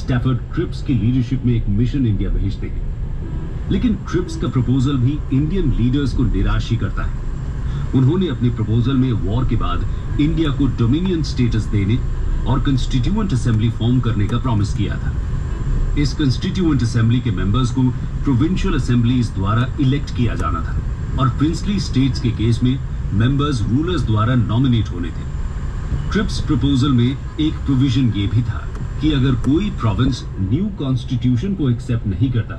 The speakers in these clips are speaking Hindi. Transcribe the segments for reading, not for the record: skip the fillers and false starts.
स्टैफर्ड क्रिप्स की लीडरशिप में एक मिशन इंडिया भेजते हैं। लेकिन क्रिप्स का प्रपोजल भी इंडियन लीडर्स को निराश ही करता है। उन्होंने अपने प्रपोजल में वॉर के बाद इंडिया को डोमिनियन स्टेटस देने और कंस्टिट्यूएंट असेंबली फॉर्म करने का प्रॉमिस किया था। इस कंस्टिट्यूएंट असेंबली के मेंबर्स को प्रोविंशियल असेंबलीज द्वारा इलेक्ट किया जाना था और प्रिंसली स्टेट्स के केस में मेंबर्स रूलर्स द्वारा नॉमिनेट होने थे। क्रिप्स प्रपोजल में एक प्रोविजन ये भी था कि अगर कोई प्रोविंस न्यू कॉन्स्टिट्यूशन को एक्सेप्ट नहीं करता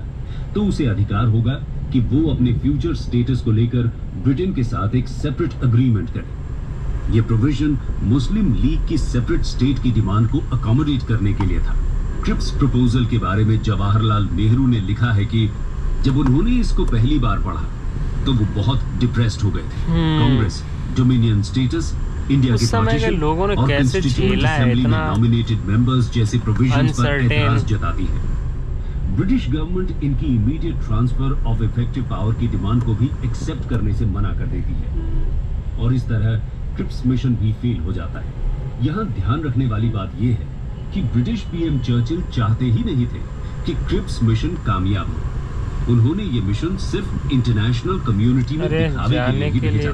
तो उसे अधिकार होगा कि वो अपने फ्यूचर स्टेटस को लेकर ब्रिटेन के साथ एक सेपरेट अग्रीमेंट करे। यह प्रोविजन मुस्लिम लीग की सेपरेट स्टेट की डिमांड को अकोमोडेट करने के लिए था। क्रिप्स प्रपोजल के बारे में जवाहरलाल नेहरू ने लिखा है कि जब उन्होंने इसको पहली बार पढ़ा तो वो बहुत डिप्रेस्ड हो गए थे। कांग्रेस, डोमिनियन स्टेटस, इंडिया के पार्टीशन और कॉन्स्टिट्यूएंट असेंबली में नॉमिनेटेड मेंबर्स जैसे प्रोविजंस पर एतराज जताती है। ब्रिटिश गवर्नमेंट इनकी immediate transfer of effective power की डिमांड को भी एक्सेप्ट करने से मना कर देती है और इस तरह क्रिप्स मिशन भी फेल हो जाता है। यहाँ ध्यान रखने वाली बात यह है कि ब्रिटिश पीएम चर्चिल चाहते ही नहीं थे कि क्रिप्स मिशन कामयाब हो। उन्होंने ये मिशन सिर्फ इंटरनेशनल कम्युनिटी में दिखावे के लिए ही भेजा।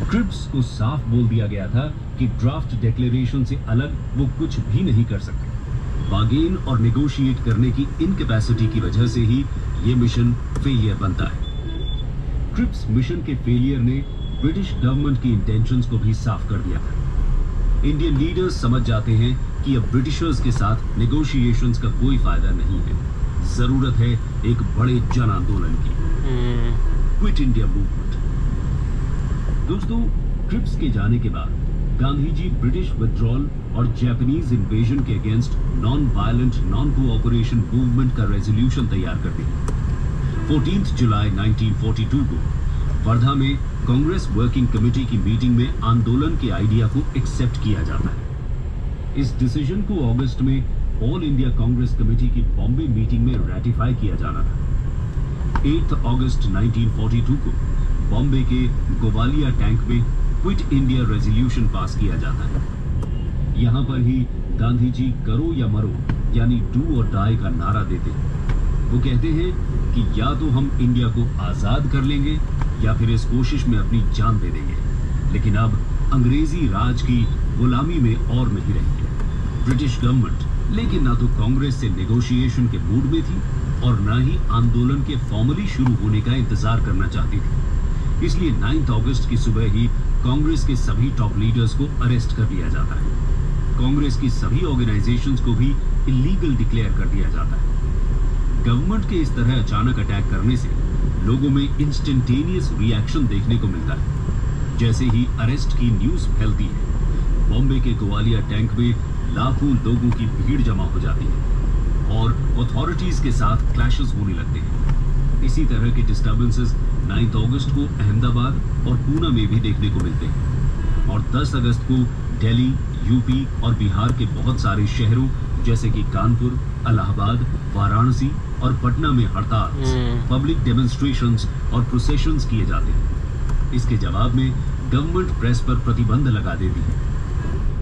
क्रिप्स को साफ बोल दिया गया था कि ड्राफ्ट डिक्लेरेशन से अलग वो कुछ भी नहीं कर सकते। बार्गेन और नेगोशिएट करने की इनकैपेसिटी की वजह से ही ये मिशन फेलियर बनता है। क्रिप्स मिशन के फेलियर ने ब्रिटिश गवर्नमेंट की इंटेंशंस को भी साफ कर दिया था। इंडियन लीडर्स समझ जाते हैं कि अब ब्रिटिशर्स के साथ नेगोशिएशंस का कोई फायदा नहीं है। जरूरत है एक बड़े जन आंदोलन की, क्विट इंडिया मूवमेंट। दोस्तों, क्रिप्स के जाने के बाद गांधी जी ब्रिटिश विथड्रॉल और जापानीज इन्वेजन के against non violent non cooperation movement का रेजोल्यूशन तैयार करते हैं। 14 जुलाई 1942 को वर्धा में कांग्रेस वर्किंग कमेटी की मीटिंग में आंदोलन के आइडिया को एक्सेप्ट किया जाता है। इस डिसीजन को अगस्त में ऑल इंडिया कांग्रेस कमेटी की बॉम्बे मीटिंग में रेटिफाई किया जाना था। 8 अगस्त 1942 को बॉम्बे के गोवालिया टैंक में क्विट इंडिया रेजोल्यूशन पास किया जाता है। यहाँ पर ही गांधी जी करो या मरो यानी डू और डाई का नारा देते हैं। वो कहते हैं कि या तो हम इंडिया को आजाद कर लेंगे या फिर इस कोशिश में अपनी जान दे देंगे, लेकिन अब अंग्रेजी राज की गुलामी में और नहीं रहेंगे। ब्रिटिश गवर्नमेंट लेकिन ना तो कांग्रेस से नेगोशिएशन के मूड में थी और ना ही आंदोलन के फॉर्मली शुरू होने का इंतजार करना चाहती थी। इसलिए 9 अगस्त की सुबह ही कांग्रेस के सभी टॉप लीडर्स को अरेस्ट कर लिया जाता है। कांग्रेस की सभी ऑर्गेनाइजेशंस को भी इलीगल डिक्लेयर कर दिया जाता है। गवर्नमेंट के इस तरह अचानक अटैक करने से लोगों में इंस्टेंटेनियस रिएक्शन देखने को मिलता है। जैसे ही अरेस्ट की न्यूज फैलती है, बॉम्बे के गोवालिया टैंक में लाखों लोगों की भीड़ जमा हो जाती है और अथॉरिटीज के साथ क्लैशेस होने लगते हैं। इसी तरह के डिस्टर्बेंसेस 9 अगस्त को अहमदाबाद और पूना में भी देखने को मिलते हैं और 10 अगस्त को दिल्ली, यूपी और बिहार के बहुत सारे शहरों जैसे कि कानपुर, इलाहाबाद, वाराणसी और पटना में हड़ताल, पब्लिक डेमोन्स्ट्रेशंस और प्रोसेशंस किए जाते हैं। इसके जवाब में गवर्नमेंट प्रेस पर प्रतिबंध लगा देती है।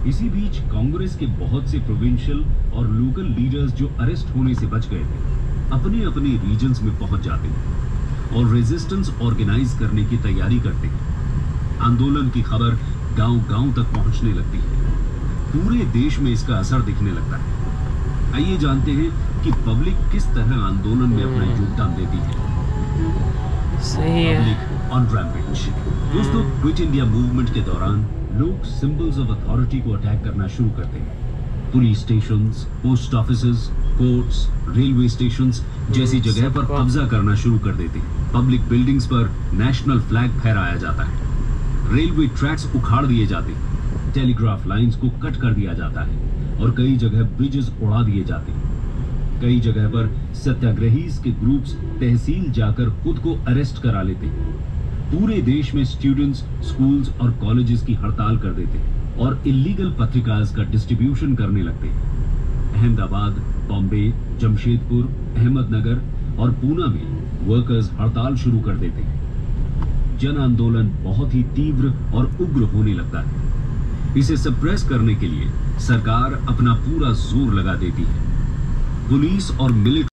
इसी बीच कांग्रेस के बहुत से प्रोविंशियल और लोकल लीडर्स जो अरेस्ट होने से बच गए थे, अपने अपने रीजन्स में पहुंच जाते हैं और रेजिस्टेंस ऑर्गेनाइज करने की तैयारी करते हैं। आंदोलन की खबर गांव-गांव तक पहुंचने लगती है। पूरे देश में इसका असर दिखने लगता है। आइए जानते हैं कि पब्लिक किस तरह आंदोलन में अपना योगदान देती है। सही है। Public on rampage. दोस्तों, क्विट इंडिया मूवमेंट के दौरान लोग सिंबल्स ऑफ अथॉरिटी को अटैक करना शुरू करते हैं। Police stations, post offices, courts, railway stations जैसी जगह पर कब्जा करना शुरू कर देते हैं। पब्लिक बिल्डिंग्स पर नेशनल फ्लैग फहराया जाता है। रेलवे ट्रैक्स उखाड़ दिए जाते हैं। टेलीग्राफ लाइंस को कट कर दिया जाता है और कई जगह ब्रिजेस उड़ा दिए जाते हैं। कई जगह पर सत्याग्रहीज के ग्रुप्स तहसील जाकर खुद को अरेस्ट करा लेते हैं। पूरे देश में स्टूडेंट्स स्कूल्स और कॉलेजेस की हड़ताल कर देते हैं और इलीगल पत्रिकाज का डिस्ट्रीब्यूशन करने लगते हैं। अहमदाबाद, बॉम्बे, जमशेदपुर, अहमदनगर और पूना में वर्कर्स हड़ताल शुरू कर देते हैं। जन आंदोलन बहुत ही तीव्र और उग्र होने लगता है। इसे सप्रेस करने के लिए सरकार अपना पूरा जोर लगा देती है। पुलिस और मिलिट्री